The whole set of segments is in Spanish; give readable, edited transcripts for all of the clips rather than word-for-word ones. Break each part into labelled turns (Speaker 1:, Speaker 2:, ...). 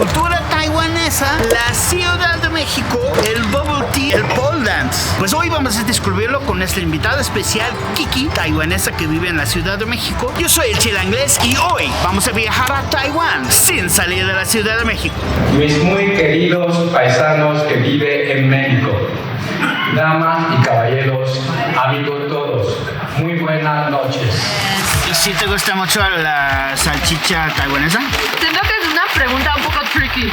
Speaker 1: cultura taiwanesa, la Ciudad de México, el bubble tea, el pole dance. Pues hoy vamos a descubrirlo con nuestra invitada especial, Kiki, taiwanesa que vive en la Ciudad de México. Yo soy el Chilanglés y hoy vamos a viajar a Taiwán sin salir de la Ciudad de México.
Speaker 2: Mis muy queridos paisanos que viven en México, damas y caballeros, amigos todos, muy buenas noches.
Speaker 1: ¿Y si te gusta mucho la salchicha taiwanesa?
Speaker 3: Siento que es una pregunta un poco tricky.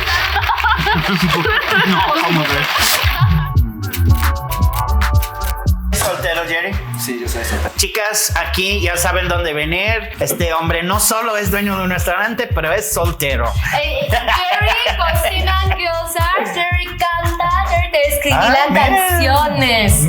Speaker 1: No, ¿cómo ves? ¿Soltero, Jerry?
Speaker 4: Sí, yo soy soltero.
Speaker 1: Chicas, aquí ya saben dónde venir. Este hombre no solo es dueño de un restaurante, pero es soltero.
Speaker 3: Jerry cocina gyozas, Jerry canta, Jerry te escribirá canciones.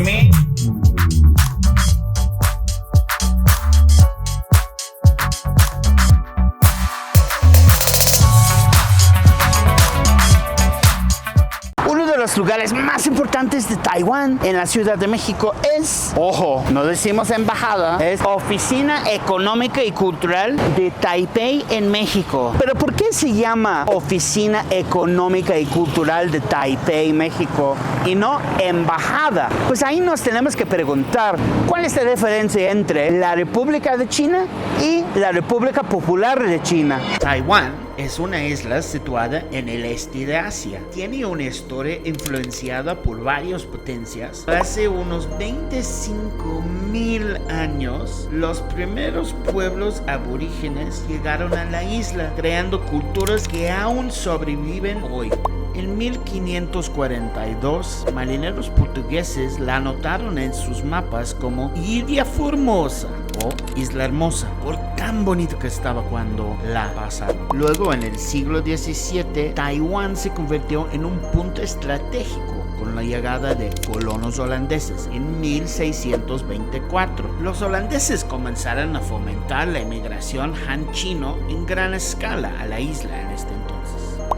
Speaker 1: Uno de los lugares más importantes de Taiwán en la Ciudad de México es, ojo, no decimos embajada, es Oficina Económica y Cultural de Taipei en México. ¿Pero por qué se llama Oficina Económica y Cultural de Taipei, México, y no embajada? Pues ahí nos tenemos que preguntar, ¿cuál es la diferencia entre la República de China y la República Popular de China? Taiwán es una isla situada en el este de Asia. Tiene una historia influenciada por varias potencias. Hace unos 25,000 años, los primeros pueblos aborígenes llegaron a la isla, creando culturas que aún sobreviven hoy. En 1542, marineros portugueses la anotaron en sus mapas como Ilha Formosa o Isla Hermosa, por tan bonito que estaba cuando la pasaron. Luego, en el siglo XVII, Taiwán se convirtió en un punto estratégico con la llegada de colonos holandeses en 1624. Los holandeses comenzaron a fomentar la inmigración han-chino en gran escala a la isla en este entonces.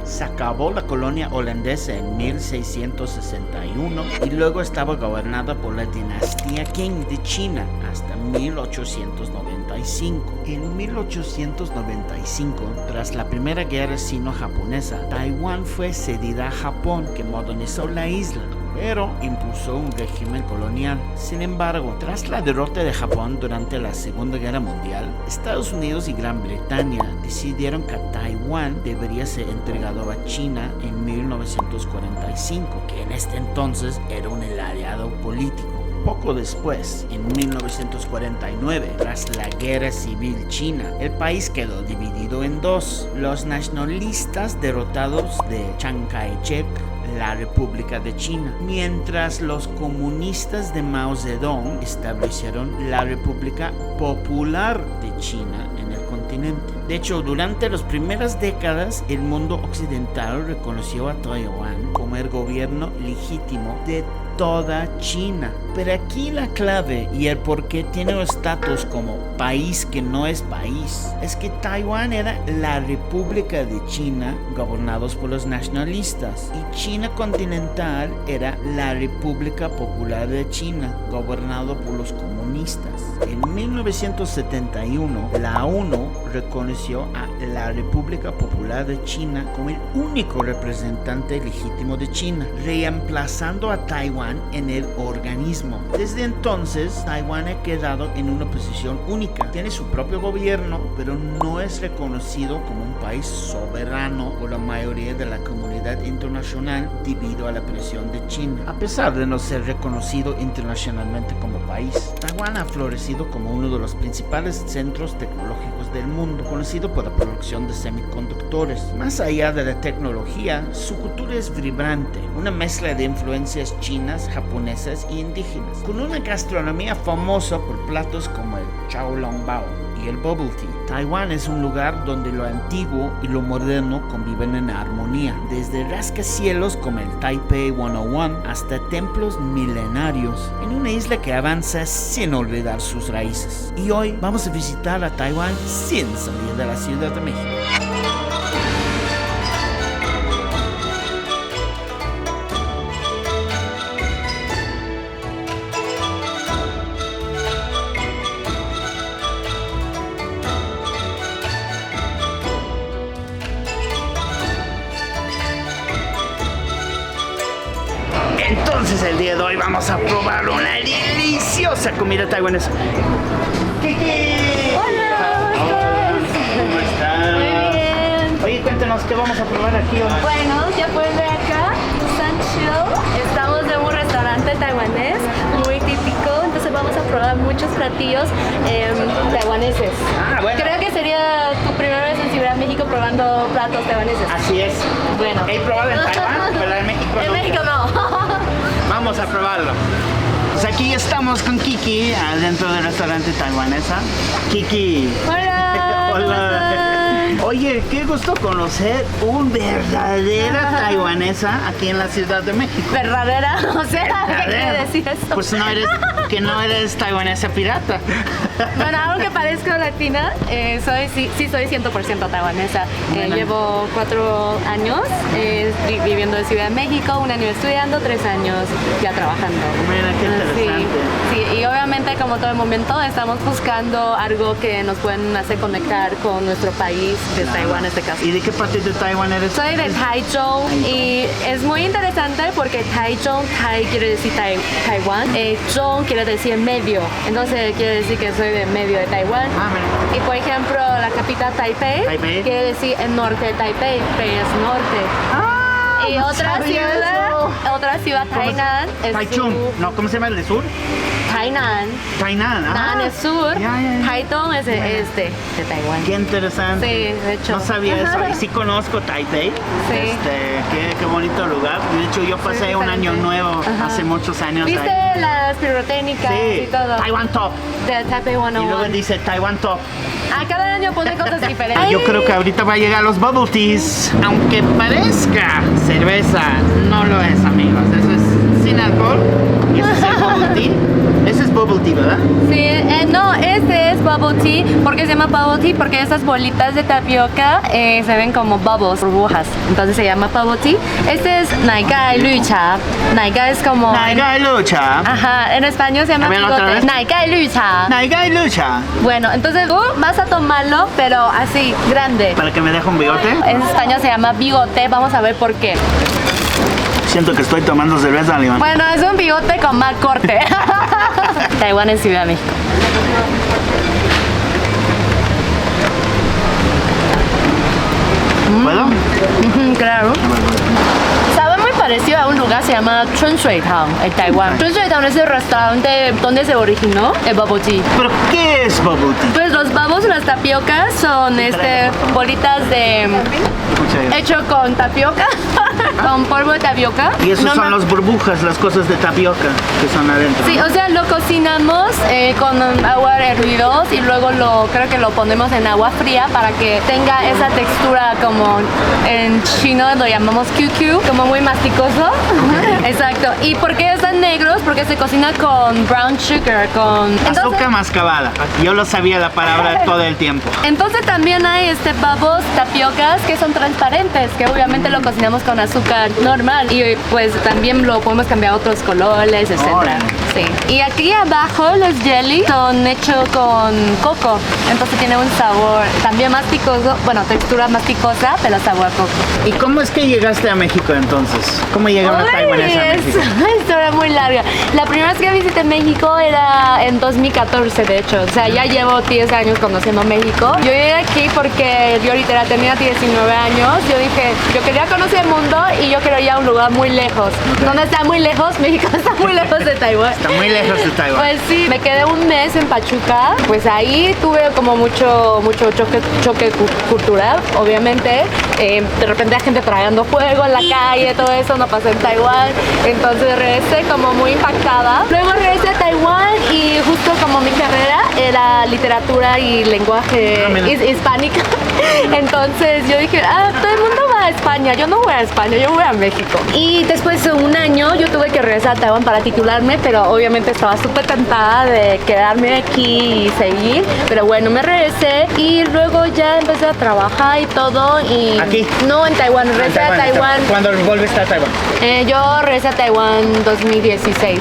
Speaker 1: Se acabó la colonia holandesa en 1661 y luego estaba gobernada por la dinastía Qing de China hasta 1895. En 1895, tras la Primera Guerra Sino-Japonesa, Taiwán fue cedida a Japón, que modernizó la isla, pero impuso un régimen colonial. Sin embargo, tras la derrota de Japón durante la Segunda Guerra Mundial, Estados Unidos y Gran Bretaña decidieron que Taiwán debería ser entregado a China en 1945, que en este entonces era un aliado político. Poco después, en 1949, tras la Guerra Civil China, el país quedó dividido en dos. Los nacionalistas derrotados de Chiang Kai-shek, la República de China, mientras los comunistas de Mao Zedong establecieron la República Popular de China en el continente. De hecho, durante las primeras décadas, el mundo occidental reconoció a Taiwán como el gobierno legítimo de toda China. Pero aquí la clave y el por qué tiene un estatus como país que no es país es que Taiwán era la República de China gobernados por los nacionalistas y China continental era la República Popular de China gobernado por los comunistas. En 1971 la ONU reconoció a la República Popular de China como el único representante legítimo de China, reemplazando a Taiwán en el organismo. Desde entonces, Taiwán ha quedado en una posición única. Tiene su propio gobierno, pero no es reconocido como un país soberano por la mayoría de la comunidad internacional debido a la presión de China. A pesar de no ser reconocido internacionalmente como país, Taiwán ha florecido como uno de los principales centros tecnológicos del mundo, conocido por la producción de semiconductores. Más allá de la tecnología, su cultura es vibrante, una mezcla de influencias chinas, japonesas y indígenas, con una gastronomía famosa por platos como el xiaolongbao y el bubble tea. Taiwán es un lugar donde lo antiguo y lo moderno conviven en armonía, desde rascacielos como el Taipei 101 hasta templos milenarios, en una isla que avanza sin olvidar sus raíces. Y hoy vamos a visitar a Taiwán sin salir de la Ciudad de México. Entonces el día de hoy vamos a probar una deliciosa comida taiwanesa. ¡Kiki!
Speaker 3: Hola,
Speaker 1: ¿Cómo están?
Speaker 3: muy bien.
Speaker 1: Oye, cuéntanos qué vamos a probar aquí hoy.
Speaker 3: Bueno, ya pueden ver acá, Sancho. Estamos en un restaurante taiwanés muy típico, entonces vamos a probar muchos platillos taiwaneses.
Speaker 1: Ah, bueno.
Speaker 3: Creo que sería tu primera vez en Ciudad de México probando platos taiwaneses.
Speaker 1: Así es.
Speaker 3: Bueno.
Speaker 1: He probado en Taiwán, pero en México
Speaker 3: En
Speaker 1: no.
Speaker 3: México no.
Speaker 1: Vamos a probarlo. Pues aquí estamos con Kiki, adentro del restaurante taiwanesa. Kiki.
Speaker 3: Hola. ¿cómo están?
Speaker 1: Oye, qué gusto conocer un verdadera taiwanesa aquí en la Ciudad de México.
Speaker 3: ¿Verdadera? O sea, ¿qué quiere decir eso?
Speaker 1: Pues no eres taiwanesa pirata.
Speaker 3: Bueno, aunque parezco latina, sí soy 100% taiwanesa.
Speaker 1: Bueno.
Speaker 3: Llevo 4 años viviendo en Ciudad de México, 1 año estudiando, 3 años ya trabajando.
Speaker 1: Mira, qué interesante.
Speaker 3: Sí, y obviamente como todo el momento estamos buscando algo que nos pueden hacer conectar con nuestro país, de Taiwán en este caso.
Speaker 1: ¿Y de qué parte de Taiwán eres?
Speaker 3: Soy de Taichung y es muy interesante porque Taichung, Tai quiere decir Taiwán, Zhong quiere decir medio, entonces quiere decir que soy de medio de Taiwán.
Speaker 1: Ah, mira.
Speaker 3: Y por ejemplo, la capital Taipei,
Speaker 1: Taipei.
Speaker 3: quiere decir el norte de Taipei, Taipei es norte.
Speaker 1: Ah,
Speaker 3: Y
Speaker 1: no
Speaker 3: otra
Speaker 1: sabía eso.
Speaker 3: ciudad, Tainan, es
Speaker 1: Taichung.
Speaker 3: sur.
Speaker 1: No, ¿cómo se llama el de sur?
Speaker 3: Tainan.
Speaker 1: Tainan.
Speaker 3: Nan es sur,
Speaker 1: Ya, ya, ya.
Speaker 3: Taitung es el este de Taiwán.
Speaker 1: Qué interesante.
Speaker 3: Sí, de hecho.
Speaker 1: No sabía eso. Y sí conozco Taipei.
Speaker 3: Sí.
Speaker 1: Qué bonito lugar. De hecho, yo pasé un año
Speaker 3: diferente.
Speaker 1: nuevo
Speaker 3: Ajá.
Speaker 1: hace muchos años
Speaker 3: ¿Viste
Speaker 1: ahí.
Speaker 3: las pirotécnicas y
Speaker 1: Sí,
Speaker 3: todo?
Speaker 1: Taiwan Top.
Speaker 3: De Taipei
Speaker 1: Y luego
Speaker 3: 101.
Speaker 1: dice Taiwan Top.
Speaker 3: Cada año pone cosas diferentes.
Speaker 1: Yo creo que ahorita va a llegar los bubble teas. Aunque parezca cerveza, no lo es, amigos. Eso es sin alcohol. Y ese es el bubble tea. Ese es bubble tea, ¿verdad?
Speaker 3: Sí, no, este es bubble tea. ¿Por qué se llama bubble tea? Porque estas bolitas de tapioca se ven como bubbles, burbujas. Entonces se llama bubble tea. Este es Naigai Lucha. Naigai es como...
Speaker 1: Naigai lucha.
Speaker 3: Ajá, en español se llama
Speaker 1: A ver, otra
Speaker 3: bigote.
Speaker 1: vez.
Speaker 3: Naigai Lucha.
Speaker 1: Naigai lucha.
Speaker 3: Bueno, entonces tú vas a tomarlo, pero así, grande.
Speaker 1: Para que me deje un bigote.
Speaker 3: En español se llama bigote. Vamos a ver por qué.
Speaker 1: Siento que estoy tomando cerveza, León.
Speaker 3: Bueno, es un bigote con mal corte. Taiwán en Ciudad de México.
Speaker 1: ¿Puedo?
Speaker 3: Ujú, claro. Sabe muy parecido a un lugar que se llama Chunshui Town, en Taiwán. Chunshui Town es el restaurante donde se originó el bubble tea.
Speaker 1: ¿Pero qué es bubble tea?
Speaker 3: Pues los bubbles, las tapiocas, son bolitas de hecho con tapioca, con polvo de tapioca.
Speaker 1: Y esos son
Speaker 3: Normal-
Speaker 1: las burbujas, las cosas de tapioca que son adentro.
Speaker 3: Sí, o sea, lo cocinamos con agua hervidos y luego creo que lo ponemos en agua fría para que tenga esa textura como en chino lo llamamos QQ, como muy masticoso. Exacto. ¿Y por qué están negros? Porque se cocina con brown sugar, con...
Speaker 1: Azúcar mascabada. Yo lo sabía la palabra todo el tiempo.
Speaker 3: Entonces también hay bubbles, tapiocas que son transparentes, que obviamente lo cocinamos con azúcar normal y pues también lo podemos cambiar a otros colores, etc.
Speaker 1: Órale.
Speaker 3: Sí. Y aquí abajo los jelly son hechos con coco, entonces tiene un sabor también masticoso, bueno, textura masticosa, pero sabor a coco.
Speaker 1: ¿Y cómo es que llegaste a México entonces? ¿Cómo llega una
Speaker 3: Ay,
Speaker 1: taiwanesa a
Speaker 3: es
Speaker 1: México?
Speaker 3: una historia muy larga. La primera vez que visité México era en 2014, de hecho. O sea, ya llevo 10 años conociendo México. Yo llegué aquí porque yo literal tenía 19 años. Yo dije, yo quería conocer el mundo y yo quería ir a un lugar muy lejos. ¿Dónde está muy lejos? México está muy lejos de Taiwán.
Speaker 1: Está muy lejos de Taiwán.
Speaker 3: Pues sí, me quedé un mes en Pachuca. Pues ahí tuve como mucho choque cultural, obviamente. De repente hay gente tragando fuego en la calle, todo eso no pasa en Taiwán. Entonces regresé como muy impactada. Luego regresé a Taiwán y justo como mi carrera era literatura y lenguaje hispánica. Entonces yo dije, todo el mundo va a España, yo no voy a España, yo voy a México. Y después de un año yo tuve que regresar a Taiwán para titularme, pero obviamente estaba súper tentada de quedarme aquí y seguir. Pero bueno, me regresé y luego ya empecé a trabajar y todo. Y
Speaker 4: aquí?
Speaker 3: No, en Taiwán, regresé a Taiwán.
Speaker 4: ¿Cuándo volviste a Taiwán?
Speaker 3: Yo regresé a Taiwán 2016.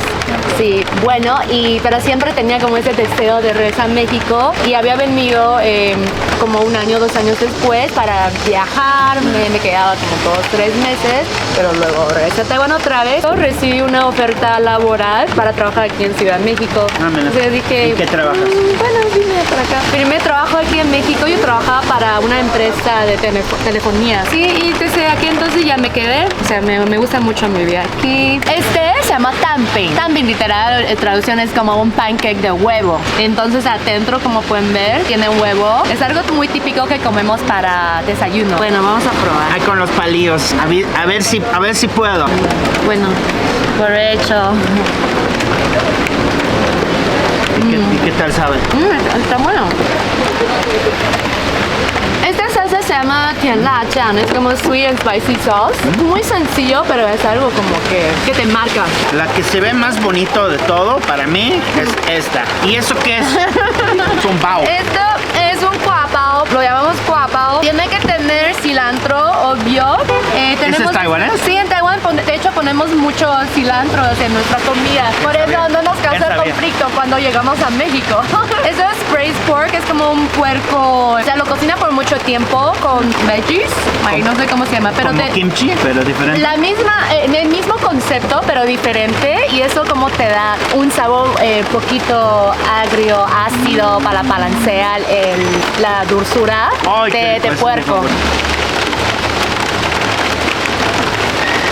Speaker 3: Sí, bueno, pero siempre tenía como ese deseo de regresar a México y había venido como 1 año, 2 años después para viajar. Me quedaba como 2, 3 meses, pero luego regresé a Taiwán otra vez. Recibí una oferta laboral para trabajar aquí en Ciudad de México. Entonces dije,
Speaker 4: ¿en qué trabajas?
Speaker 3: Bueno, vine para acá. Primer trabajo aquí en México, yo trabajaba para una empresa de telefonía. Sí, y desde aquí entonces ya me quedé. O sea, me gusta mucho mi vida aquí. Este se llama Tanpin. Tanpin literal, traducción es como un pancake de huevo. Entonces adentro, como pueden ver, tiene un huevo. Es algo muy típico que comemos para desayuno. Bueno, vamos a probar.
Speaker 4: Ay, con los palillos. A ver si puedo.
Speaker 3: Bueno, por hecho.
Speaker 4: ¿Y qué tal sabe?
Speaker 3: Está bueno. Esta salsa se llama Tian La Jiang, es como sweet and spicy sauce. Muy sencillo, pero es algo como que te marca.
Speaker 4: La que se ve más bonito de todo para mí es esta. ¿Y eso qué es? Es un bao.
Speaker 3: Esto es un guapao, lo llamamos guapao. Tiene que tener cilantro, obvio.
Speaker 4: ¿Ese es taiwanés?
Speaker 3: Sí, en Taiwán, de hecho, ponemos mucho cilantro en nuestra comida. Por eso no nos causa conflicto cuando llegamos a México. Eso es braised pork, es como un puerco. O sea, lo cocina por mucho tiempo con veggies. Ay, no sé cómo se llama, pero
Speaker 4: como kimchi, pero diferente.
Speaker 3: El mismo concepto, pero diferente. Y eso como te da un sabor poquito agrio, ácido para balancear la dulzura de puerco.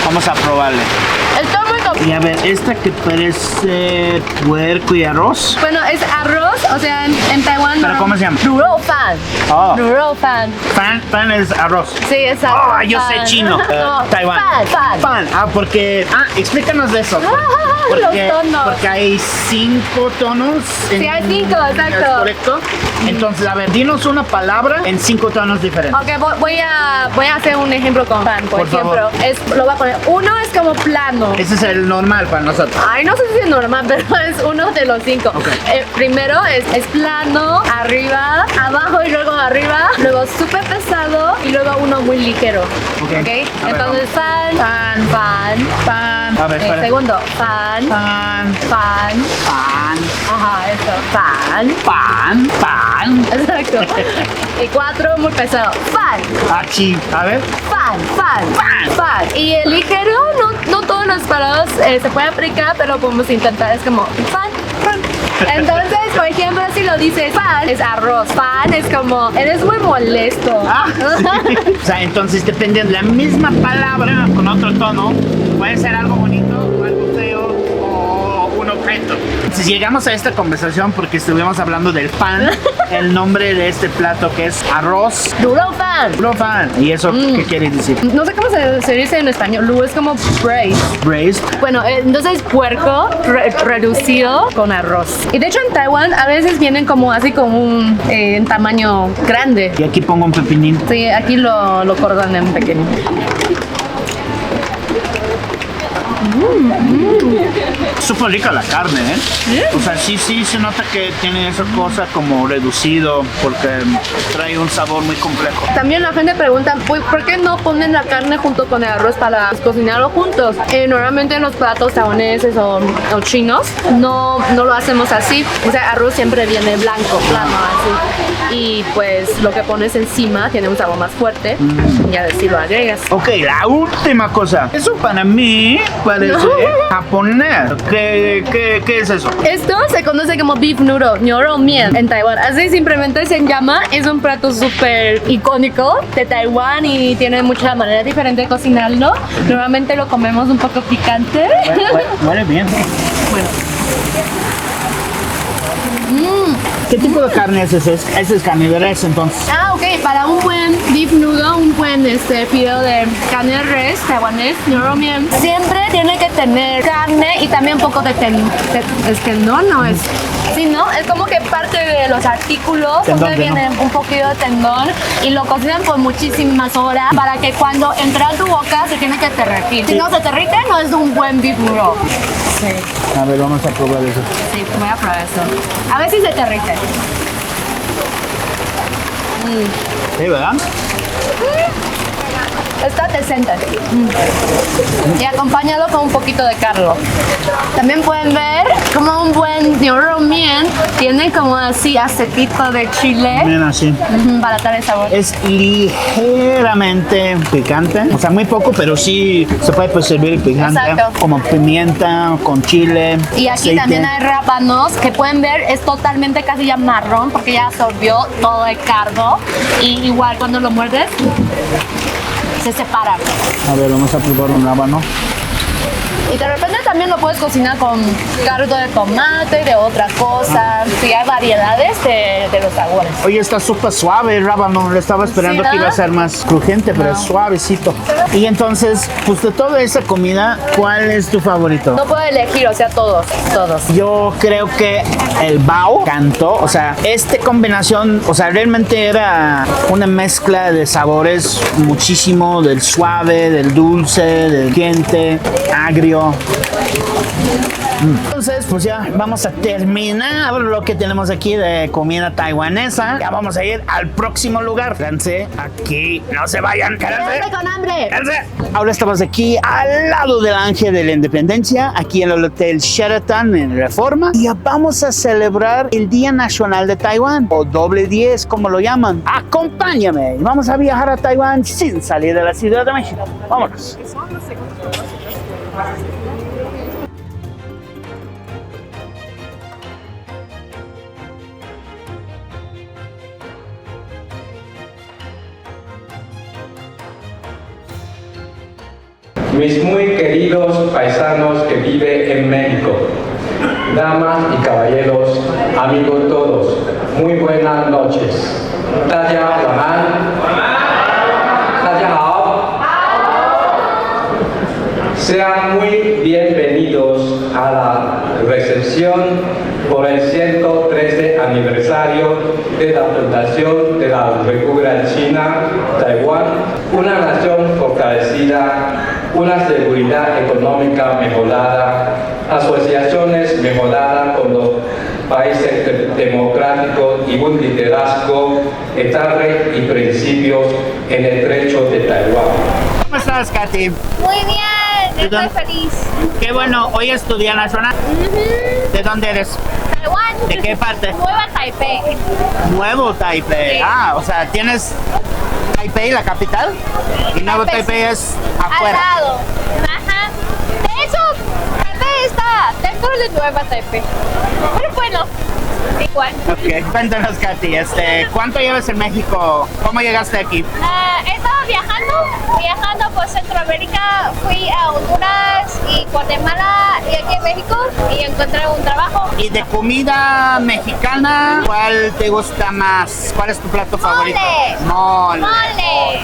Speaker 4: Vamos a probarle.
Speaker 3: Está muy
Speaker 4: Y a ver, esta que parece puerco y arroz.
Speaker 3: Bueno, es arroz, o sea, en Taiwán.
Speaker 4: ¿Pero cómo se llama?
Speaker 3: Nuro fan.
Speaker 4: Oh.
Speaker 3: Nuro fan.
Speaker 4: Pan es arroz.
Speaker 3: Sí, exacto.
Speaker 4: Oh, yo sé chino.
Speaker 3: No,
Speaker 4: Taiwán.
Speaker 3: Fan.
Speaker 4: Porque. Explícanos de eso.
Speaker 3: Los tonos.
Speaker 4: Porque hay 5 tonos.
Speaker 3: Sí, hay 5, exacto.
Speaker 4: ¿Es correcto? Entonces, a ver, dinos una palabra en 5 tonos diferentes.
Speaker 3: Ok, voy a hacer un ejemplo con fan, por ejemplo.
Speaker 4: Favor.
Speaker 3: Lo voy a poner. Uno es como plano.
Speaker 4: Ese es el normal para nosotros.
Speaker 3: Ay, no sé si es normal, pero es uno de los 5.
Speaker 4: Okay.
Speaker 3: Primero es plano, arriba, abajo y luego arriba. Luego súper pesado y luego uno muy ligero.
Speaker 4: Okay.
Speaker 3: Entonces, fan.
Speaker 4: A ver, espera.
Speaker 3: Segundo, fan. Ajá, eso. Fan. Exacto. Y 4, muy pesado. Fan.
Speaker 4: Aquí, a ver.
Speaker 3: Fan. Y el ligero, no todas las palabras se puede aplicar, pero podemos intentar. Es como fan. Entonces, por ejemplo, si lo dices fan, es arroz. Fan es como, eres muy molesto.
Speaker 4: Sí. O sea, entonces depende de la misma palabra con otro tono. Puede ser algo bonito o algo feo o un objeto. Si llegamos a esta conversación porque estuvimos hablando del pan, el nombre de este plato que es arroz.
Speaker 3: Duro fan.
Speaker 4: Puro pan. ¿Y eso qué quiere decir?
Speaker 3: No sé cómo se dice en español. Lu es como braised.
Speaker 4: Braised.
Speaker 3: Bueno, entonces puerco reducido con arroz. Y de hecho en Taiwán a veces vienen como así como un en tamaño grande.
Speaker 4: Y aquí pongo un pepinín.
Speaker 3: Sí, aquí lo cortan en pequeño.
Speaker 4: Súper rica la carne, ¿eh? O sea, sí se nota que tiene esa cosa como reducido porque trae un sabor muy complejo.
Speaker 3: También la gente pregunta, ¿por qué no ponen la carne junto con el arroz para cocinarlo juntos? Normalmente en los platos taiwaneses o chinos no lo hacemos así. O sea, arroz siempre viene blanco, plano, así. Y pues lo que pones encima tiene un sabor más fuerte y a ver si lo agregas.
Speaker 4: Ok, la última cosa. Eso para mí parece japonés. ¿Qué es eso?
Speaker 3: Esto se conoce como beef noodle, ñoro mien en Taiwán. Así simplemente se llama. Es un plato súper icónico de Taiwán y tiene muchas maneras diferentes de cocinarlo. Normalmente lo comemos un poco picante.
Speaker 4: Huele bien.
Speaker 3: Bueno.
Speaker 4: ¿Qué tipo de carne es ese? Ese es carne de res, entonces.
Speaker 3: Ok, para un buen beef noodle, un buen fideo de carne de res taiwanés, ñoro mien, siempre tiene que tener carne y también un poco de tendón, ¿no es? Sí, ¿no? Es como que parte de los artículos siempre viene un poquito de tendón y lo cocinan por muchísimas horas para que cuando entra a tu boca se tiene que derretir. Si no se derrite, no es un buen beef noodle. Sí.
Speaker 4: A ver, vamos a probar eso.
Speaker 3: Sí, voy a probar eso. A ver si se derrite.
Speaker 4: Sí, ¿verdad?
Speaker 3: Está decente. Y acompáñalo con un poquito de carlo. También pueden ver como un buen nioro mien tiene como así acetito de chile.
Speaker 4: Mira, sí.
Speaker 3: Para dar el sabor.
Speaker 4: Es ligeramente picante, o sea, muy poco, pero sí se puede percibir picante.
Speaker 3: Exacto.
Speaker 4: Como pimienta con chile.
Speaker 3: Y aquí
Speaker 4: aceite.
Speaker 3: también hay rábanos que pueden ver, es totalmente casi ya marrón porque ya absorbió todo el cardo. Y igual cuando lo muerdes, se separan.
Speaker 4: A ver, vamos a probar un rábano.
Speaker 3: Y de repente también lo puedes cocinar con caldo de tomate, de otra cosa. Sí, hay variedades de los sabores.
Speaker 4: Oye, está súper suave el rábano. Le estaba esperando
Speaker 3: ¿Sí,
Speaker 4: que iba a ser más crujiente, pero es suavecito. Y entonces, pues de toda esa comida, ¿cuál es tu favorito?
Speaker 3: No puedo elegir, o sea, todos.
Speaker 4: Yo creo que el bao cantó, o sea, esta combinación, o sea, realmente era una mezcla de sabores muchísimo, del suave, del dulce, del crujiente, agrio. Entonces, pues ya vamos a terminar lo que tenemos aquí de comida taiwanesa. Ya vamos a ir al próximo lugar. Quédense aquí, no se vayan, quédense.
Speaker 3: Con hambre.
Speaker 4: Quédense. Ahora estamos aquí al lado del Ángel de la Independencia, aquí en el Hotel Sheraton en Reforma. Y ya vamos a celebrar el Día Nacional de Taiwán, o doble 10, como lo llaman. Acompáñame, vamos a viajar a Taiwán sin salir de la Ciudad de México. Vámonos.
Speaker 2: Mis muy queridos paisanos que viven en México, damas y caballeros, amigos todos, muy buenas noches. 大家晚安。大家好。Sean muy bienvenidos a la recepción por el 113 aniversario de la fundación de la República China, Taiwán, una nación fortalecida, una seguridad económica mejorada, asociaciones mejoradas con los países democráticos y un liderazgo estable y principios en el estrecho de Taiwán.
Speaker 4: ¿Cómo estás, Katy?
Speaker 5: Muy bien, estoy feliz.
Speaker 4: Qué bueno, hoy es tu Día Nacional. ¿De dónde eres?
Speaker 5: Taiwán.
Speaker 4: ¿De qué parte?
Speaker 5: Nueva Taipei.
Speaker 4: Nuevo Taipei.
Speaker 5: Sí.
Speaker 4: Ah, o sea, tienes Taipei, la capital, y Nuevo Taipei es
Speaker 5: Al
Speaker 4: afuera.
Speaker 5: lado. Ajá. De hecho, Taipei está dentro de Nueva Taipei. Pero bueno, igual.
Speaker 4: Ok, cuéntanos, Katy, ¿cuánto llevas en México? ¿Cómo llegaste aquí?
Speaker 5: He estado viajando por Centroamérica. Fui a Honduras y Guatemala y aquí en México y encontré un trabajo.
Speaker 4: Y de comida mexicana, ¿cuál te gusta más? ¿Cuál es tu plato favorito? Mole.
Speaker 5: Mole.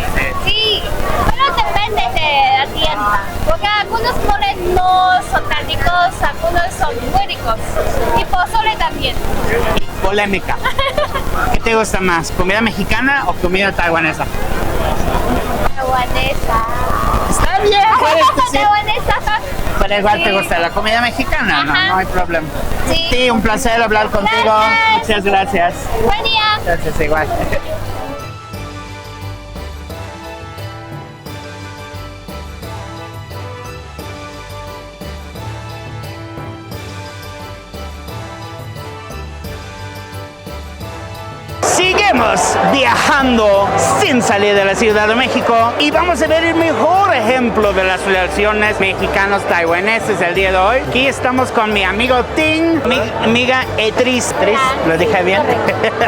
Speaker 5: Sí, pero depende de la tienda. Porque algunos moles no son tan ricos, algunos son muy ricos. Y pozole también.
Speaker 4: Polémica. ¿Qué te gusta más? ¿Comida mexicana o comida taiwanesa?
Speaker 5: Taiwanesa.
Speaker 4: Está bien, puedes decir.
Speaker 5: Taiwanesa.
Speaker 4: Pero igual te
Speaker 5: Sí.
Speaker 4: gusta la comida mexicana, ¿no?
Speaker 5: Ajá.
Speaker 4: No hay problema.
Speaker 5: Sí.
Speaker 4: Sí, un placer hablar contigo.
Speaker 5: Gracias.
Speaker 4: Muchas gracias.
Speaker 5: Buen día.
Speaker 4: Gracias, igual. Seguimos viajando sin salir de la Ciudad de México y vamos a ver el mejor ejemplo de las relaciones mexicanos-taiwaneses el día de hoy. Aquí estamos con mi amigo Ting, mi amiga Etris. ¿Lo dije bien?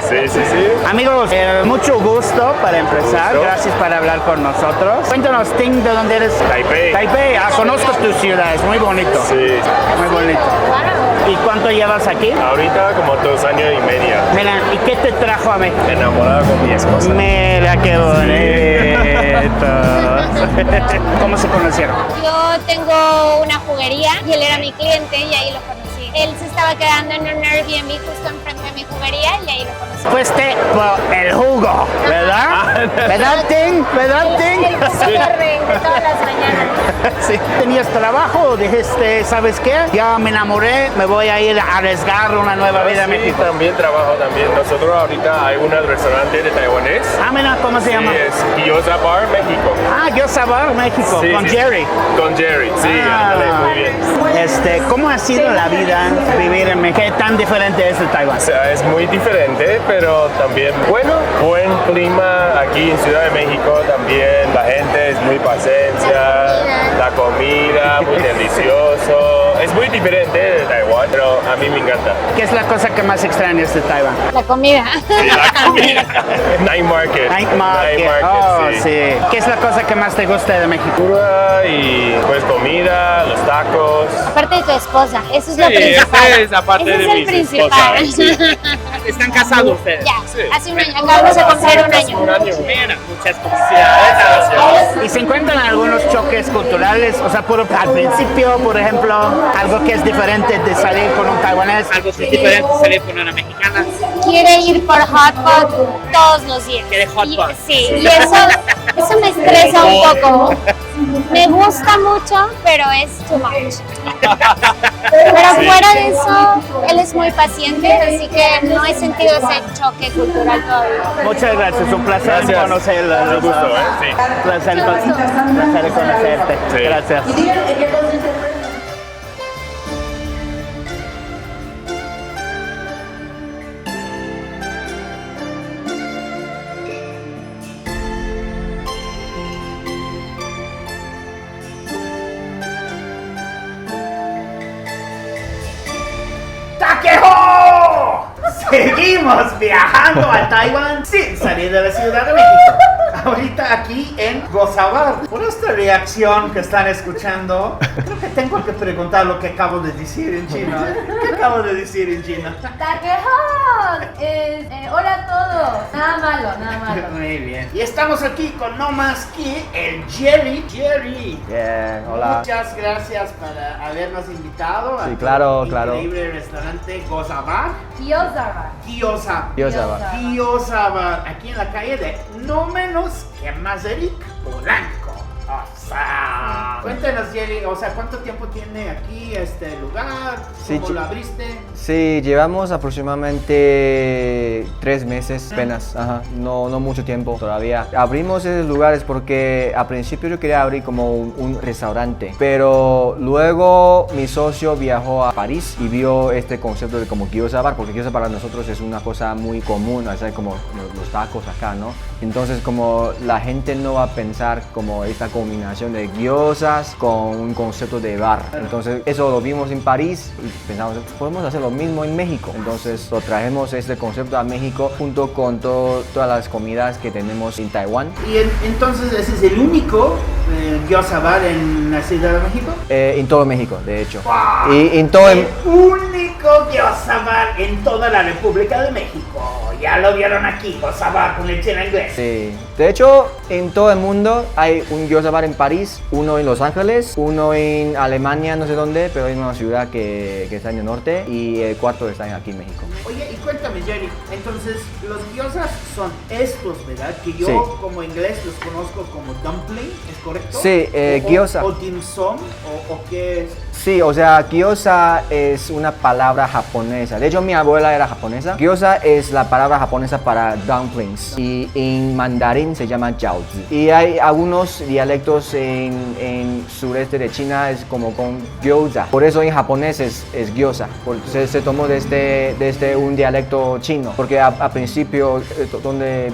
Speaker 6: Sí, sí, sí.
Speaker 4: Amigos, mucho gusto para empezar.
Speaker 6: Gusto.
Speaker 4: Gracias por hablar con nosotros. Cuéntanos, Ting, ¿de dónde eres?
Speaker 6: Taipei.
Speaker 4: Taipei. Conozco tu ciudad, es muy bonito.
Speaker 6: Sí.
Speaker 4: Muy bonito. ¿Y cuánto llevas aquí?
Speaker 6: Ahorita como 2 años y medio.
Speaker 4: Mira, ¿y qué te trajo a México?
Speaker 6: Enamorada con mi esposa.
Speaker 4: Mira qué bonito. ¿Cómo se conocieron?
Speaker 5: Yo tengo una juguería y él era mi cliente y ahí lo conocí. Él se estaba quedando en un Airbnb justo enfrente de mi juguería y ahí lo conocí.
Speaker 4: Fuiste por el jugo, ¿verdad? ¿Verdad, Ting? ¿Verdad, Ting?
Speaker 5: El verde de todas las mañanas.
Speaker 4: Sí. ¿Tenías trabajo? Dijiste, ¿sabes qué? Ya me enamoré, me voy a ir a arriesgar una nueva vida en
Speaker 6: Sí,
Speaker 4: México.
Speaker 6: también trabajo también. Nosotros ahorita hay un restaurante de taiwanés.
Speaker 4: Ah, mira, ¿cómo se llama?
Speaker 6: Sí, es Gyoza Bar México.
Speaker 4: Ah, Gyoza Gyoza Bar, México,
Speaker 6: Sí,
Speaker 4: con
Speaker 6: sí.
Speaker 4: Jerry.
Speaker 6: Con Jerry, sí,
Speaker 4: Ah.
Speaker 6: ándale, muy bien.
Speaker 4: ¿Cómo ha sido la vida vivir en México? ¿Qué tan diferente es el Taiwán?
Speaker 6: O sea, es muy diferente, pero también bueno. Buen clima aquí en Ciudad de México también. La gente es muy paciencia, la comida muy delicioso. Es muy diferente de Taiwán, pero a mí me encanta.
Speaker 4: ¿Qué es la cosa que más extrañas de Taiwán?
Speaker 5: La comida.
Speaker 6: Sí, la comida. Night Market.
Speaker 4: Night Market. Oh, sí. ¿Qué es la cosa que más te gusta de México?
Speaker 6: Cultura y pues comida, los tacos.
Speaker 5: Aparte de tu esposa, eso es lo
Speaker 6: Sí,
Speaker 5: principal.
Speaker 6: ese es aparte
Speaker 5: Ese
Speaker 6: de
Speaker 5: es el
Speaker 6: mis
Speaker 5: principal.
Speaker 6: esposas,
Speaker 4: ¿Están casados ustedes?
Speaker 5: Ya,
Speaker 6: Sí.
Speaker 5: hace un año, acabamos de cumplir un año.
Speaker 6: Un año.
Speaker 4: Mira, muchas felicidades. ¿Y se encuentran algunos choques culturales? O sea, al principio, por ejemplo, algo que es diferente de salir con un taiwanés, algo que es diferente de salir con una mexicana.
Speaker 5: Quiere ir por hot pot todos los días.
Speaker 4: Quiere hot pot.
Speaker 5: Sí, y eso me estresa un poco. Me gusta mucho, pero es too much. Pero fuera de eso, él es muy paciente, así que no he sentido ese choque cultural todavía.
Speaker 4: Muchas gracias, un placer
Speaker 6: Gracias.
Speaker 4: conocerla.
Speaker 6: Un gusto, sí.
Speaker 4: Placer conocerte.
Speaker 6: Sí.
Speaker 4: Gracias. ¡Takeho! Seguimos viajando a Taiwán sin salir de la Ciudad de México. Ahorita aquí en Gozabar. Por esta reacción que están escuchando, creo que tengo que preguntar lo que acabo de decir en chino. ¿Qué acabo de decir en chino?
Speaker 3: ¡Taquejón! Hola a todos. Nada malo, nada malo.
Speaker 4: Muy bien. Y estamos aquí con no más que el Jerry. Jerry.
Speaker 7: Hola.
Speaker 4: Muchas gracias por habernos invitado a
Speaker 7: Sí,
Speaker 4: tu
Speaker 7: claro, claro.
Speaker 4: increíble restaurante Gozabar.
Speaker 3: Kyozara.
Speaker 4: Gyoza.
Speaker 7: Gyoza.
Speaker 4: Bar, aquí en la calle de no menos que Mazarik Polanco. O sea, cuéntanos, Jerry, o sea, ¿cuánto tiempo tiene aquí este lugar?
Speaker 7: Sí,
Speaker 4: ¿Cómo lo abriste?
Speaker 7: Sí, llevamos aproximadamente 3 meses apenas, ajá, no mucho tiempo todavía. Abrimos esos lugares porque al principio yo quería abrir como un restaurante, pero luego mi socio viajó a París y vio este concepto de como gyoza bar, porque gyoza para nosotros es una cosa muy común, o sea, como los tacos acá, ¿no? Entonces como la gente no va a pensar como esta combinación de gyozas con un concepto de bar. Entonces eso lo vimos en París y pensamos, podemos hacer lo mismo en México. Entonces lo trajimos este concepto a México junto con todas las comidas que tenemos en Taiwán.
Speaker 4: Y entonces ese es el único Gyoza Bar en la Ciudad de México.
Speaker 7: En todo México, de hecho.
Speaker 4: ¡Wow!
Speaker 7: Y en todo
Speaker 4: El único Gyoza Bar en toda la República de México. Ya lo vieron aquí, Gyoza Bar con el chino inglés.
Speaker 7: Sí. De hecho, en todo el mundo hay un gyoza bar en París, uno en Los Ángeles, uno en Alemania, no sé dónde, pero hay una ciudad que está en el norte, y el cuarto está aquí en México.
Speaker 4: Oye, y cuéntame, Jerry, entonces los gyozas son estos, ¿verdad? Que yo
Speaker 7: Sí.
Speaker 4: como inglés los conozco como dumpling, ¿es correcto?
Speaker 7: Sí, gyoza.
Speaker 4: O dim sum, o qué es.
Speaker 7: Sí, o sea, gyoza es una palabra japonesa. De hecho, mi abuela era japonesa. Gyoza es la palabra japonesa para dumplings. Y en mandarín se llama jiaozi. Y hay algunos dialectos en sureste de China es como con gyoza. Por eso en japonés es gyoza. Porque se tomó desde un dialecto chino. Porque a principio, donde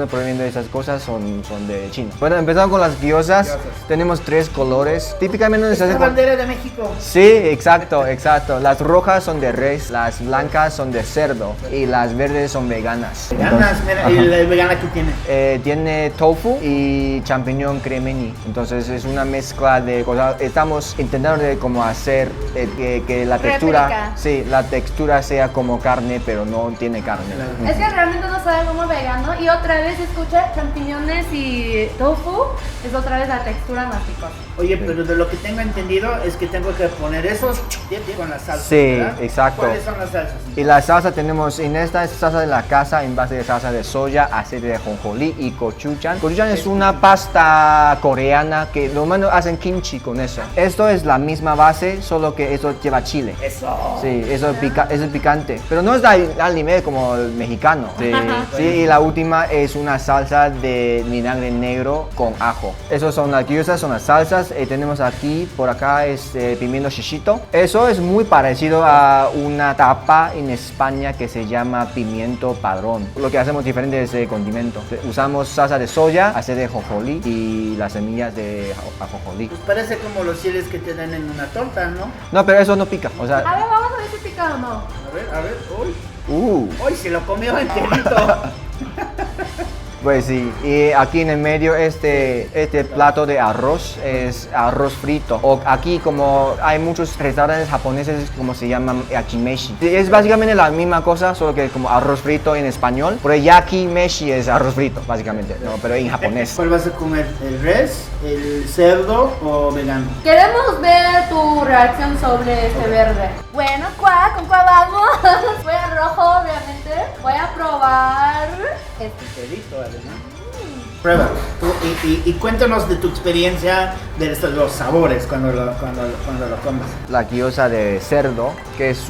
Speaker 7: provienen de esas cosas son de China. Bueno, empezando con las gyozas. Tenemos 3 colores. Típicamente
Speaker 4: ¿Es la bandera de México?
Speaker 7: Sí, exacto. Las rojas son de res, las blancas son de cerdo y las verdes son veganas.
Speaker 4: Veganas, mira, ¿y la vegana que tiene?
Speaker 7: Tiene tofu y champiñón cremeni. Entonces es una mezcla de cosas. Estamos intentando de como hacer que la textura,
Speaker 3: Réplica.
Speaker 7: sí, la textura sea como carne, pero no tiene carne.
Speaker 3: Es que realmente no sabe como vegano y otra vez escucha champiñones y tofu, es otra vez la textura más picosa.
Speaker 4: Oye, pero de lo que tengo tengo entendido es que tengo que poner esos con la salsa.
Speaker 7: Sí,
Speaker 4: ¿verdad?
Speaker 7: exacto.
Speaker 4: ¿Cuáles son las salsas?
Speaker 7: Y la salsa tenemos, en esta es salsa de la casa en base de salsa de soya, aceite de jonjolí y gochujang. Gochujang es una pasta coreana que normalmente hacen kimchi con eso. Esto es la misma base, solo que esto lleva chile.
Speaker 4: Eso.
Speaker 7: Sí, eso es picante. Pero no es al nivel como el mexicano. Sí, sí, y la última es una salsa de vinagre negro con ajo. Esos son las gyozas, son las salsas. Tenemos aquí, por acá, es pimiento chichito. Eso es muy parecido a una tapa en España que se llama pimiento padrón. Lo que hacemos diferente es condimento. Usamos salsa de soya, aceite de jonjolí y las semillas de ajonjolí.
Speaker 4: Pues parece como los chiles que te dan en una torta, ¿no?
Speaker 7: No, pero eso no pica. O sea,
Speaker 3: A ver, vamos a ver si pica o no.
Speaker 4: A ver, uy. Uy, se lo comió enterito.
Speaker 7: Pues sí, y aquí en el medio este plato de arroz es arroz frito. O aquí como hay muchos restaurantes japoneses como se llaman yakimeshi. Es básicamente la misma cosa, solo que como arroz frito en español. Pero yakimeshi es arroz frito, básicamente, no, pero en japonés.
Speaker 4: ¿Cuál vas a comer? ¿El res, el cerdo o vegano?
Speaker 3: Queremos ver tu reacción sobre este verde. Bueno, ¿con cuál vamos? Voy a rojo, obviamente. Voy a probar este.
Speaker 4: Enterito, ¿no? Prueba. Y cuéntanos de tu experiencia de los sabores cuando lo comes.
Speaker 7: La gyoza de cerdo, que es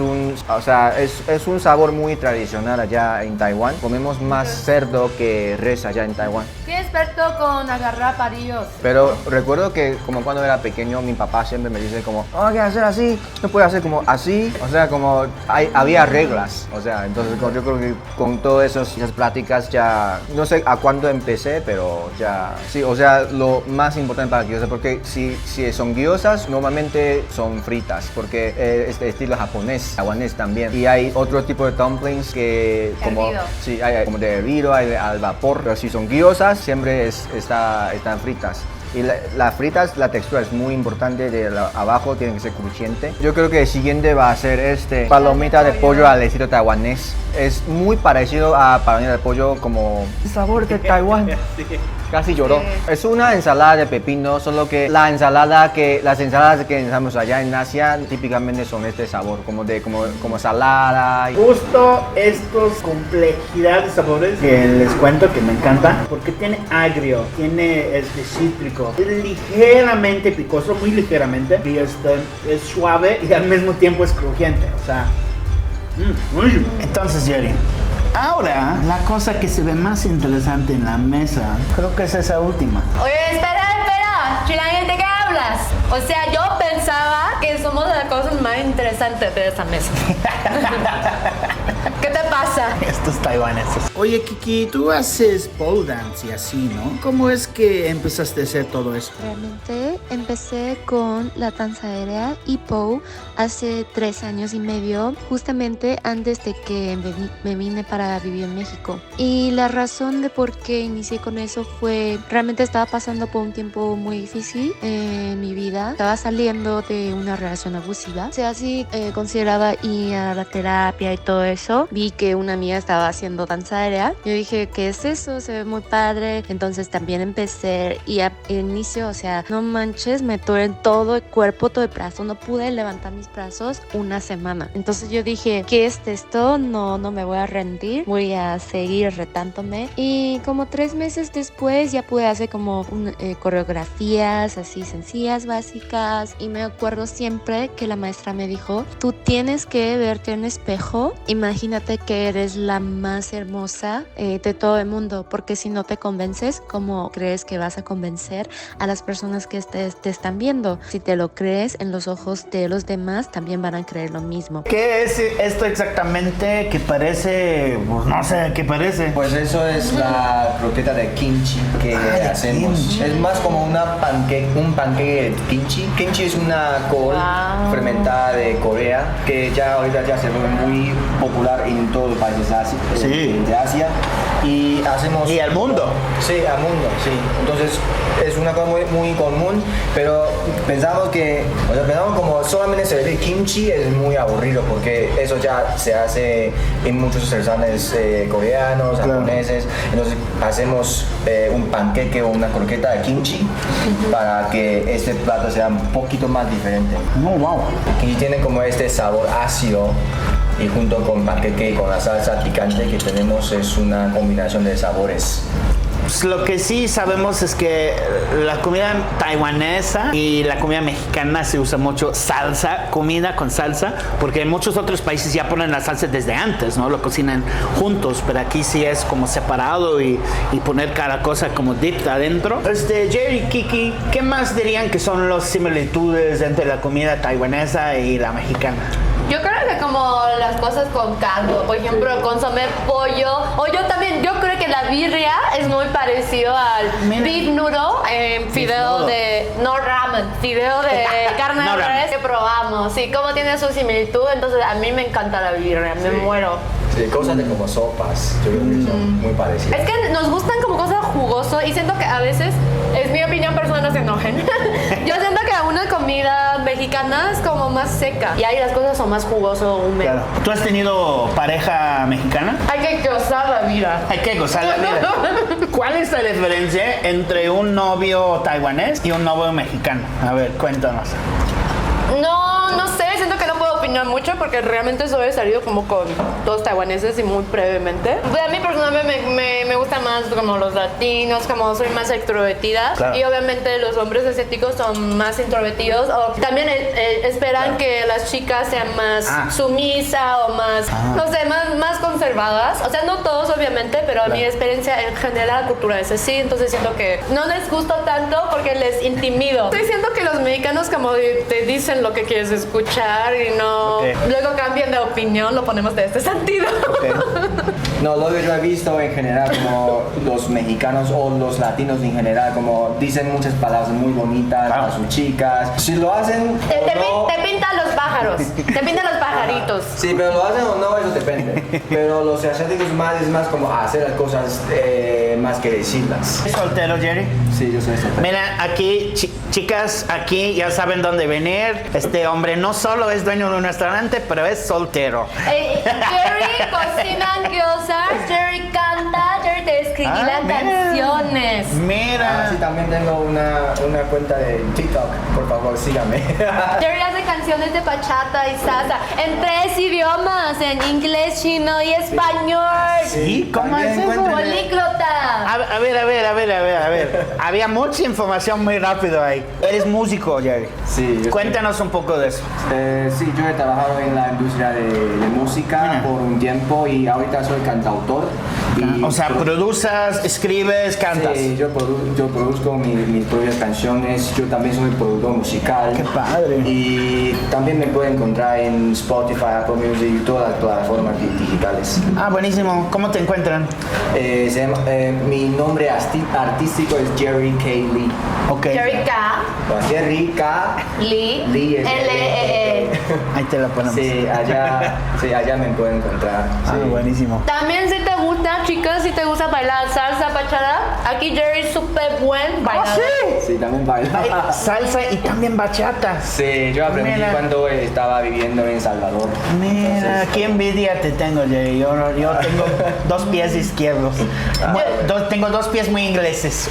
Speaker 7: es un sabor muy tradicional allá en Taiwán. Comemos más cerdo que res allá en Taiwán.
Speaker 3: Qué experto con agarrar parillos.
Speaker 7: Pero recuerdo que como cuando era pequeño mi papá siempre me dice como, oh, hay que hacer así, no puedes hacer como así. O sea, como había reglas. O sea, entonces yo creo que con todas esas pláticas ya, no sé a cuándo empecé, pero ya, sí, o sea, lo más importante para gyozas, porque si son gyozas, normalmente son fritas, porque es de estilo japonés, taiwanés también. Y hay otro tipo de dumplings que como,
Speaker 3: hervido.
Speaker 7: Sí, hay como de hervido, hay al vapor, pero si son gyozas, siempre están fritas. Y las fritas, la textura es muy importante, de abajo tiene que ser crujiente. Yo creo que el siguiente va a ser palomita de pollo al estilo taiwanés. Es muy parecido a palomita de pollo como el sabor de Taiwán.
Speaker 4: Sí.
Speaker 7: Casi lloró.
Speaker 3: Sí.
Speaker 7: Es una ensalada de pepino, solo que las ensaladas que usamos allá en Asia típicamente son este sabor, como salada.
Speaker 4: Justo estos complejidad de sabores que les cuento que me encanta, porque tiene agrio, tiene cítrico, es ligeramente picoso, muy ligeramente, y es suave y al mismo tiempo es crujiente, o sea. Entonces, Jerry, ahora la cosa que se ve más interesante en la mesa, creo que es esa última.
Speaker 3: Oye, espera. Chilanguín, ¿de qué hablas? O sea, yo pensaba que somos las cosas más interesantes de esta mesa. ¿Qué te pasa?
Speaker 4: Estos taiwaneses. Oye, Kiki, tú haces pole dance y así, ¿no? ¿Cómo es que empezaste a hacer todo eso?
Speaker 8: Realmente empecé con la danza aérea y pole hace 3 años y medio, justamente antes de que me vine para vivir en México. Y la razón de por qué inicié con eso fue, realmente estaba pasando por un tiempo muy difícil en mi vida. Estaba saliendo de una relación abusiva. O sea, así consideraba ir a la terapia y todo eso. Vi que una amiga estaba haciendo danza aérea. Yo dije, ¿qué es eso? Se ve muy padre. Entonces también empecé y al inicio, o sea, no manches, me duele todo el cuerpo, todo el brazo. No pude levantar mis brazos una semana. Entonces yo dije, ¿qué es esto? No me voy a rendir. Voy a seguir retándome. Y como 3 meses después ya pude hacer como coreografías así sencillas, básicas. Y me acuerdo siempre que la maestra me dijo, tú tienes que verte en un espejo. Imagínate que eres la más hermosa de todo el mundo, porque si no te convences, ¿cómo crees que vas a convencer a las personas que te están viendo? Si te lo crees en los ojos de los demás, también van a creer lo mismo.
Speaker 4: ¿Qué es esto exactamente que parece, pues no sé, qué parece?
Speaker 7: Pues eso es la croqueta de kimchi que hacemos.
Speaker 4: Kimchi.
Speaker 7: Es más como un panqueque de kimchi. Kimchi es una col fermentada de Corea que ahorita se vuelve muy popular en todos los países de Asia. Y hacemos...
Speaker 4: Y al mundo.
Speaker 7: Sí, al mundo, sí. Entonces es una cosa muy, muy común, pero pensamos como solamente servir kimchi es muy aburrido porque eso ya se hace en muchos restaurantes coreanos, japoneses. Entonces hacemos un panqueque o una croqueta de kimchi para que este plato sea un poquito más diferente.
Speaker 4: Oh, wow.
Speaker 7: Y tiene como este sabor ácido y junto con panqueque y con la salsa picante que tenemos es una combinación de sabores.
Speaker 4: Pues lo que sí sabemos es que la comida taiwanesa y la comida mexicana se usa mucho salsa, comida con salsa, porque en muchos otros países ya ponen la salsa desde antes, ¿no? Lo cocinan juntos, pero aquí sí es como separado y poner cada cosa como dip adentro. Jerry, Kiki, ¿qué más dirían que son las similitudes entre la comida taiwanesa y la mexicana?
Speaker 3: Yo creo que como las cosas con caldo, por ejemplo, consomé pollo, o yo creo que la birria es muy parecido al beef noodle, fideo de, no ramen, fideo de carne de res que probamos, sí, como tiene su similitud, entonces a mí me encanta la birria, me muero.
Speaker 7: Sí, cosas de como sopas, yo creo que son muy parecidas.
Speaker 3: Es que nos gustan como cosas jugosas y siento que a veces, es mi opinión personal, no se enojen. Yo siento que una comida mexicana es como más seca y ahí las cosas son más jugosas, húmedas.
Speaker 4: Claro. ¿Tú has tenido pareja mexicana?
Speaker 3: Hay que gozar la vida.
Speaker 4: Hay que gozar la vida. ¿Cuál es la diferencia entre un novio taiwanés y un novio mexicano? A ver, cuéntanos.
Speaker 3: No sé, siento que no puedo opinar mucho porque realmente solo he salido como con dos taiwaneses y muy brevemente. Pues a mí personalmente me gustan más como los latinos, como soy más extrovertida. Claro. Y obviamente los hombres asiáticos son más introvertidos o también esperan que las chicas sean más sumisas o más, no sé, más conservadas. O sea, no todos obviamente, pero mi experiencia en general la cultura es así, entonces siento que no les gusto tanto porque les intimido. Estoy diciendo que los mexicanos como te dicen lo que quieres escuchar y no luego cambian de opinión, lo ponemos de este sentido.
Speaker 7: No, lo que yo he visto en general como los mexicanos o los latinos en general como dicen muchas palabras muy bonitas a sus chicas. Si lo hacen
Speaker 3: te pintan los pájaros, te pintan los pajaritos.
Speaker 7: Sí, pero lo hacen o no, eso depende. Pero los asiáticos es más como hacer las cosas más que decirlas.
Speaker 4: ¿Es soltero, Jerry?
Speaker 7: Sí, yo soy soltero.
Speaker 4: Mira, aquí, chicas, aquí ya saben dónde venir. Este hombre no solo es dueño de un restaurante, pero es soltero.
Speaker 3: Jerry cocina gyozas, Jerry canta, Jerry te escribí las canciones.
Speaker 4: Mira.
Speaker 7: Sí, también tengo una cuenta de TikTok, por favor, síganme.
Speaker 3: Jerry hace canciones de bachata y salsa en 3 idiomas, en inglés, chino y español.
Speaker 4: Sí, ¿cómo es eso?
Speaker 3: Políglota.
Speaker 4: A ver. Había mucha información muy rápido ahí. ¿Eres músico, Jerry?
Speaker 7: Sí.
Speaker 4: Cuéntanos un poco de eso.
Speaker 7: Sí, yo he trabajado en la industria de música por un tiempo y ahorita soy cantautor.
Speaker 4: O sea, produces, escribes, cantas.
Speaker 7: Sí, yo produzco mis propias canciones. Yo también soy productor musical.
Speaker 4: ¡Qué padre!
Speaker 7: Y también me pueden encontrar en Spotify, Apple Music y todas las plataformas digitales.
Speaker 4: Ah, buenísimo. ¿Cómo te encuentran?
Speaker 7: Mi nombre artístico es Jerry K. Lee.
Speaker 4: Ok.
Speaker 3: Jerry K.
Speaker 7: Jerry K.
Speaker 3: Lee.
Speaker 7: Lee es
Speaker 3: L-E-E.
Speaker 4: Ahí te lo ponemos.
Speaker 7: Sí, allá me pueden encontrar.
Speaker 4: Ah,
Speaker 7: Sí.
Speaker 4: buenísimo.
Speaker 3: También si te gusta, chicas, si te gusta bailar salsa, bachata, aquí Jerry es súper buen bailador.
Speaker 7: Sí, también bailo.
Speaker 4: Salsa y también bachata.
Speaker 7: Sí, yo aprendí cuando estaba viviendo en Salvador.
Speaker 4: Mira,
Speaker 7: Entonces,
Speaker 4: qué envidia te tengo, Jerry. Yo tengo 2 pies izquierdos. Tengo 2 pies muy ingleses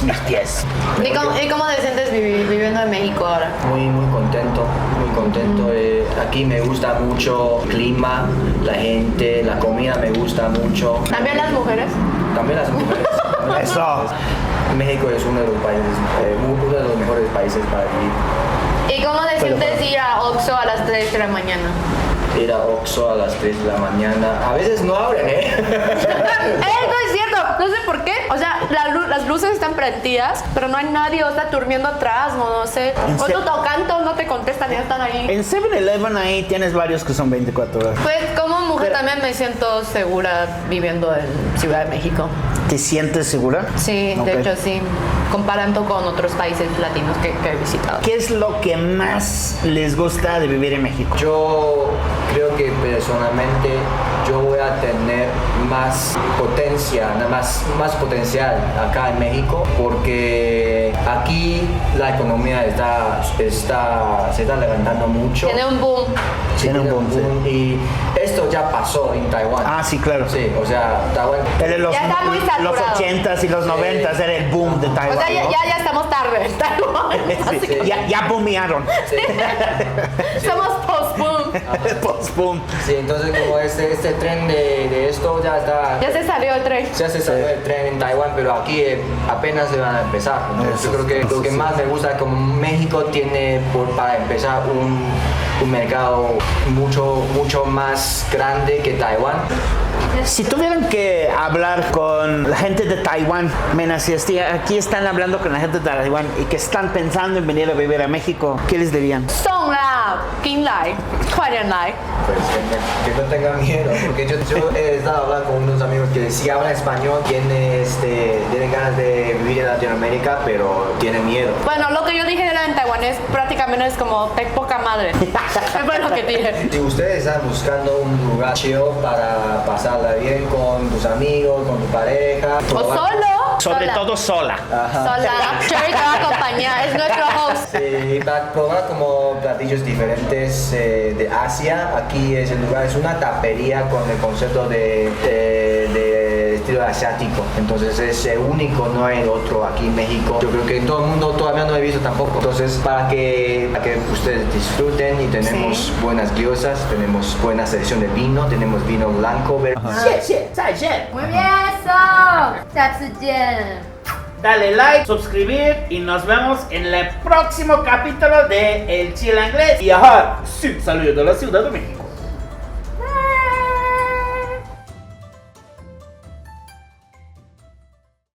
Speaker 4: mis pies.
Speaker 3: ¿Y cómo te sientes viviendo en México ahora?
Speaker 7: muy contento, muy contento. Aquí me gusta mucho el clima, la gente, la comida me gusta mucho.
Speaker 3: ¿También las mujeres?
Speaker 7: También las mujeres.
Speaker 4: Eso.
Speaker 7: México es uno de los países, uno de los mejores países para vivir.
Speaker 3: ¿Y cómo te sientes ir a Oxxo a las 3 de la mañana?
Speaker 7: Ir a Oxxo a las 3 de la mañana. A veces no abren,
Speaker 3: Eso es cierto, no sé por qué. O sea, las luces están prendidas, pero no hay nadie, o está durmiendo atrás, no sé. O tú tocando, no te contestan, ya están ahí.
Speaker 4: En 7-Eleven ahí tienes varios que son 24 horas.
Speaker 3: Pues como mujer también me siento segura viviendo en Ciudad de México.
Speaker 4: ¿Te sientes segura?
Speaker 3: Sí,
Speaker 4: Ok.
Speaker 3: de hecho sí, comparando con otros países latinos que he visitado.
Speaker 4: ¿Qué es lo que más les gusta de vivir en México?
Speaker 7: Yo creo que personalmente yo voy a tener más potencia, más potencial acá en México, porque aquí la economía se está levantando mucho.
Speaker 3: Tiene un boom.
Speaker 7: Sí,
Speaker 4: Tiene un boom, sí.
Speaker 7: Y esto ya pasó en Taiwán.
Speaker 4: Ah, sí, claro.
Speaker 7: Sí, o sea, Taiwán.
Speaker 4: Era los,
Speaker 3: Ya está muy saturado.
Speaker 4: los 80s y los 90s era el boom de
Speaker 3: O
Speaker 4: Taiwán.
Speaker 3: sea,
Speaker 4: ¿no?
Speaker 3: ya estamos tarde. Así
Speaker 4: Sí,
Speaker 3: que
Speaker 4: ya boomearon.
Speaker 3: somos post-boom.
Speaker 4: Post-boom.
Speaker 7: Sí, entonces como este tren de esto ya está.
Speaker 3: Ya se salió el tren.
Speaker 7: Ya se salió el tren en Taiwán, pero aquí apenas se van a empezar. Entonces, yo creo que lo que más me gusta es como México tiene para empezar un mercado mucho más grande que Taiwán.
Speaker 4: Si tuvieran que hablar con la gente de Taiwán, mena, si aquí están hablando con la gente de Taiwán y que están pensando en venir a vivir a México, ¿qué les dirían?
Speaker 3: 送啦，进来，快点来。
Speaker 7: Pues que no tengan miedo, porque yo he estado hablando con unos amigos que sí hablan español, tienen ganas de vivir en Latinoamérica, pero tienen miedo.
Speaker 3: Bueno, lo que yo dije en taiwanés prácticamente es como de poca madre. Fue lo que dije.
Speaker 7: Si ustedes están buscando un lugar chill para pasarla bien con tus amigos, con tu pareja,
Speaker 3: O solo.
Speaker 4: Sobre
Speaker 3: sola.
Speaker 4: todo sola.
Speaker 3: Sola. Cherry te va a acompañar, es nuestro host.
Speaker 7: sí, para probar como platillos diferentes de Asia, aquí es el lugar, es una tapería con el concepto de estilo asiático, entonces es único, no hay otro aquí en México. Yo creo que todo el mundo todavía no he visto tampoco, entonces para que ustedes disfruten y tenemos buenas gyozas, tenemos buena selección de vino, tenemos vino blanco, verde.
Speaker 4: 谢谢，再见。
Speaker 3: Muy bien, eso. 下次见。
Speaker 4: Dale like, suscribir y nos vemos en el próximo capítulo de El Chile Inglés. Y ajá, sí, saludos de la Ciudad de México.